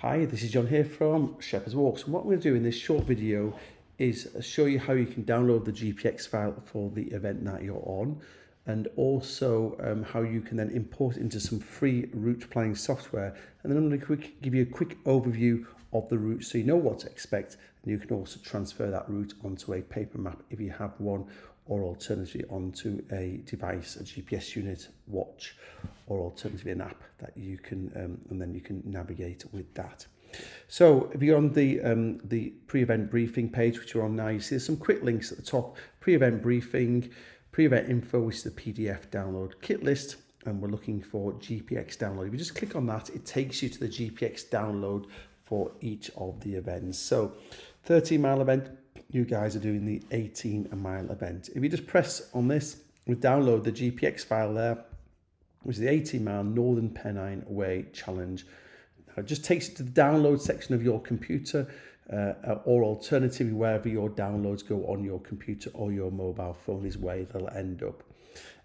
Hi, this is John here from Shepherd's Walks, and what I'm going to do in this short video is show you how you can download the GPX file for the event that you're on, and also how you can then import it into some free route planning software. And then I'm going to give you a quick overview of the route so you know what to expect, and you can also transfer that route onto a paper map if you have one, or alternatively onto a device, a GPS unit, watch, or alternatively an app that you can, and then you can navigate with that. So if you're on the pre-event briefing page, which you're on now, you see there's some quick links at the top: pre-event briefing, pre-event info, which is the PDF download kit list, and we're looking for GPX download. If you just click on that, it takes you to the GPX download for each of the events. So 13-mile event, you guys are doing the 18-mile event. If you just press on this, we download the GPX file there, which is the 18-mile Northern Pennine Way Challenge. Now, it just takes you to the download section of your computer, or alternatively, wherever your downloads go on your computer or your mobile phone is where they'll end up.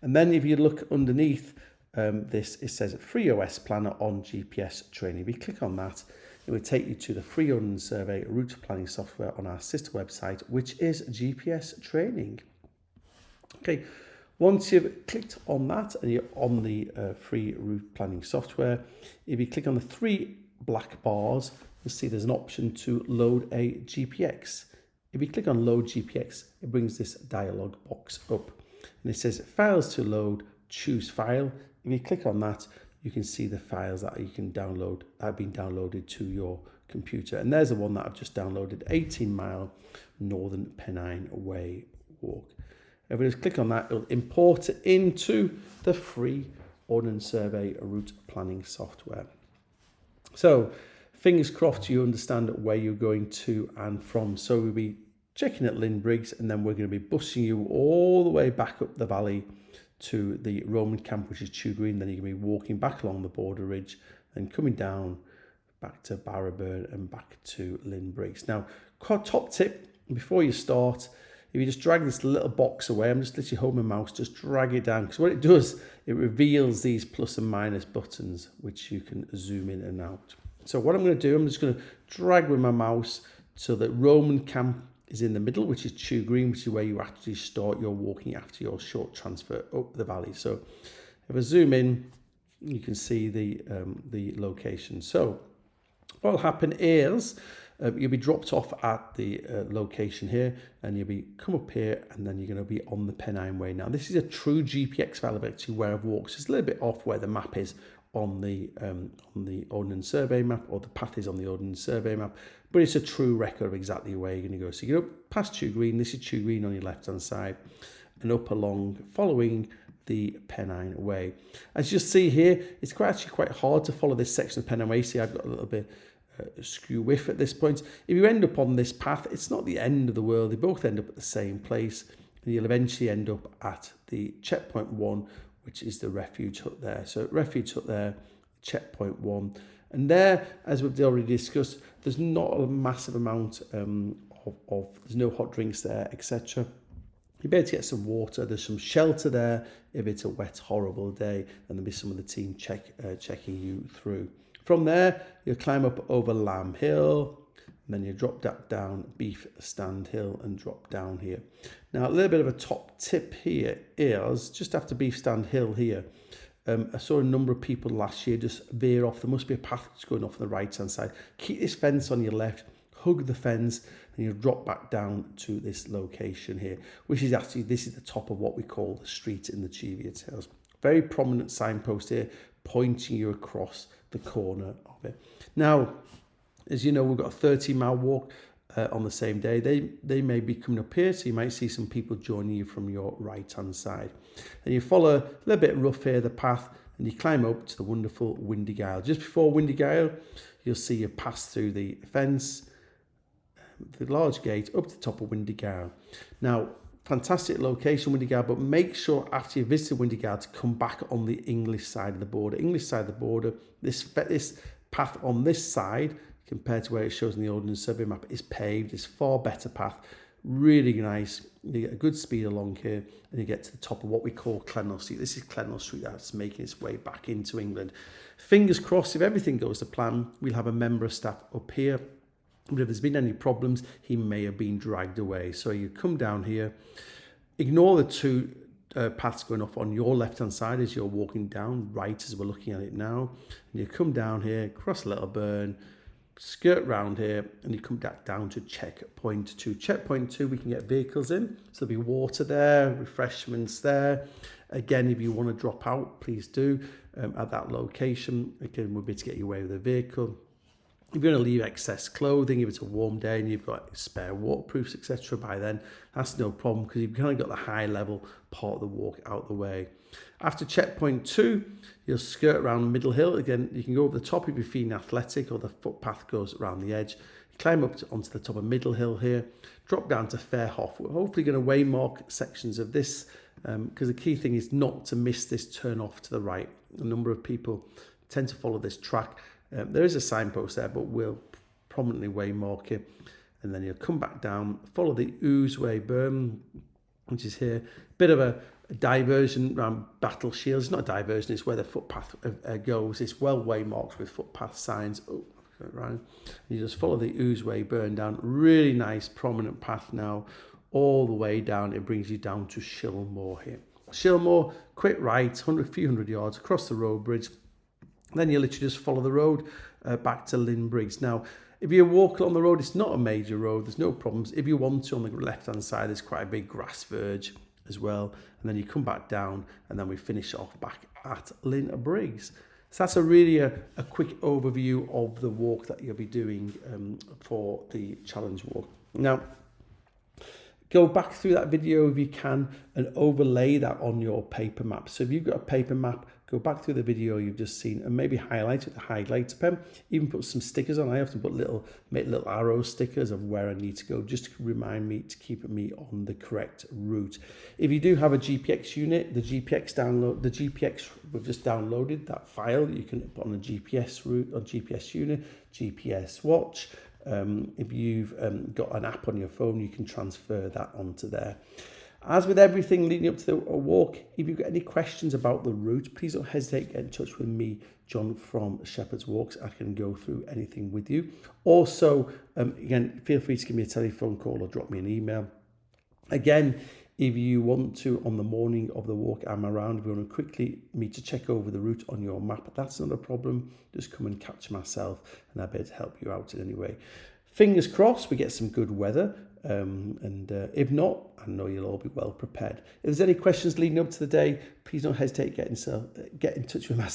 And then if you look underneath this, it says Free OS Planner on GPS Training. If you click on that, it will take you to the free Ordnance Survey route planning software on our sister website, which is GPS Training. Okay, once you've clicked on that and you're on the free route planning software, if you click on the three black bars, you'll see there's an option to load a GPX. If you click on Load GPX, it brings this dialog box up, and it says Files to load, choose file. If you click on that, you can see the files that you can download that have been downloaded to your computer. And there's the one that I've just downloaded, 18-mile Northern Pennine Way Walk. If we just click on that, it'll import it into the free Ordnance Survey route planning software. So fingers crossed you understand where you're going to and from. So we'll be checking at Lynn Briggs, and then we're going to be busing you all the way back up the valley to the Roman camp, which is Chew Green. Then you're going to be walking back along the border ridge and coming down back to Barrowburn and back to Lynn Briggs. Now, top tip before you start, if you just drag this little box away, I'm just literally holding my mouse, just drag it down, because what it does, it reveals these plus and minus buttons, which you can zoom in and out. So what I'm going to do, I'm just going to drag with my mouse so that Roman camp is in the middle, which is Chew Green, which is where you actually start your walking after your short transfer up the valley. So if I zoom in, you can see the location. So what will happen is you'll be dropped off at the location here, and you'll be come up here, and then you're going to be on the Pennine Way. Now, this is a true GPX file of actually where I've walked. So it's a little bit off where the map is on the Ordnance Survey map, or the path is on the Ordnance Survey map, but it's a true record of exactly where you're going to go. So you go past Chew Green, this is Chew Green on your left hand side, and up along following the Pennine Way. As you see here, it's actually quite hard to follow this section of Pennine Way. See, I've got a little bit skew width at this point. If you end up on this path, it's not the end of the world. They both end up at the same place, and you'll eventually end up at the checkpoint 1, which is the refuge hut there. So refuge hut there, checkpoint 1. And there, as we've already discussed, there's not a massive amount there's no hot drinks there, etc. You'll be able to get some water. There's some shelter there if it's a wet, horrible day, and there'll be some of the team checking you through. From there, you'll climb up over Lamb Hill, and then you drop that down Beef Stand Hill and drop down here. Now, a little bit of a top tip here is, just after Beef Stand Hill here, I saw a number of people last year just veer off. There must be a path that's going off on the right-hand side. Keep this fence on your left, hug the fence, and you'll drop back down to this location here, which is actually, this is the top of what we call the street in the Cheviot Hills. Very prominent signpost here, pointing you across the corner of it. Now, as you know, we've got a 13-mile walk on the same day. They may be coming up here, so you might see some people joining you from your right-hand side. And you follow a little bit rough here, the path, and you climb up to the wonderful Windy-Gyle. Just before Windy-Gyle, you'll see you pass through the fence, the large gate, up to the top of Windy-Gyle. Now, fantastic location, Windy-Gyle, but make sure after you visit Windy-Gyle to come back on the English side of the border. English side of the border, this path on this side, compared to where it shows in the Ordnance Survey map, is paved. It's far better path, Really nice. You get a good speed along here, and you get to the top of what we call Clenwell Street. This is Clenwell Street that's making its way back into England. Fingers crossed, if everything goes to plan, we'll have a member of staff up here. But if there's been any problems, he may have been dragged away. So you come down here, ignore the two paths going off on your left-hand side as you're walking down, right as we're looking at it now. And you come down here, cross a little burn, skirt round here, and you come back down to checkpoint 2. Checkpoint 2, we can get vehicles in. So there'll be water there, refreshments there. Again, if you want to drop out, please do at that location. Again, we'll be able to get you away with a vehicle. If you're going to leave excess clothing, if it's a warm day and you've got spare waterproofs, etc. by then, that's no problem because you've kind of got the high level part of the walk out the way. After checkpoint 2, you'll skirt around Middle Hill. Again, you can go over the top if you're feeling athletic, or the footpath goes around the edge. You climb up onto the top of Middle Hill here, drop down to Fairhoff. We're hopefully going to waymark sections of this because the key thing is not to miss this turn off to the right. A number of people tend to follow this track. There is a signpost there, but we'll prominently waymark it. And then you'll come back down, follow the Ouseway berm, which is here. Bit of a diversion around Battle Shields. It's not a diversion, it's where the footpath goes. It's well waymarked with footpath signs. Oh, right. You just follow the Ouseway berm down. Really nice, prominent path now. All the way down, it brings you down to Shillmore here. Shillmore, quick right, few hundred yards across the road bridge. Then you literally just follow the road back to Lynn Briggs. Now, if you walk along the road, it's not a major road. There's no problems. If you want to, on the left-hand side, there's quite a big grass verge as well. And then you come back down, and then we finish off back at Lynn Briggs. So that's a quick overview of the walk that you'll be doing for the challenge walk. Now, go back through that video if you can and overlay that on your paper map. So if you've got a paper map, go back through the video you've just seen and maybe highlight with the highlighter pen. Even put some stickers on. I often make little arrow stickers of where I need to go just to remind me to keep me on the correct route. If you do have a GPX unit, the GPX we've just downloaded that file. You can put on a GPS route or GPS unit, GPS watch. If you've got an app on your phone, you can transfer that onto there. As with everything leading up to the walk, if you've got any questions about the route, please don't hesitate to get in touch with me, John from Shepherd's Walks. I can go through anything with you. Also, again, feel free to give me a telephone call or drop me an email. Again, if you want to, on the morning of the walk, I'm around. If you want to quickly meet to check over the route on your map, that's not a problem. Just come and catch myself and I'll be able to help you out in any way. Fingers crossed we get some good weather. If not, I know you'll all be well prepared. If there's any questions leading up to the day, please don't hesitate to get in touch with myself.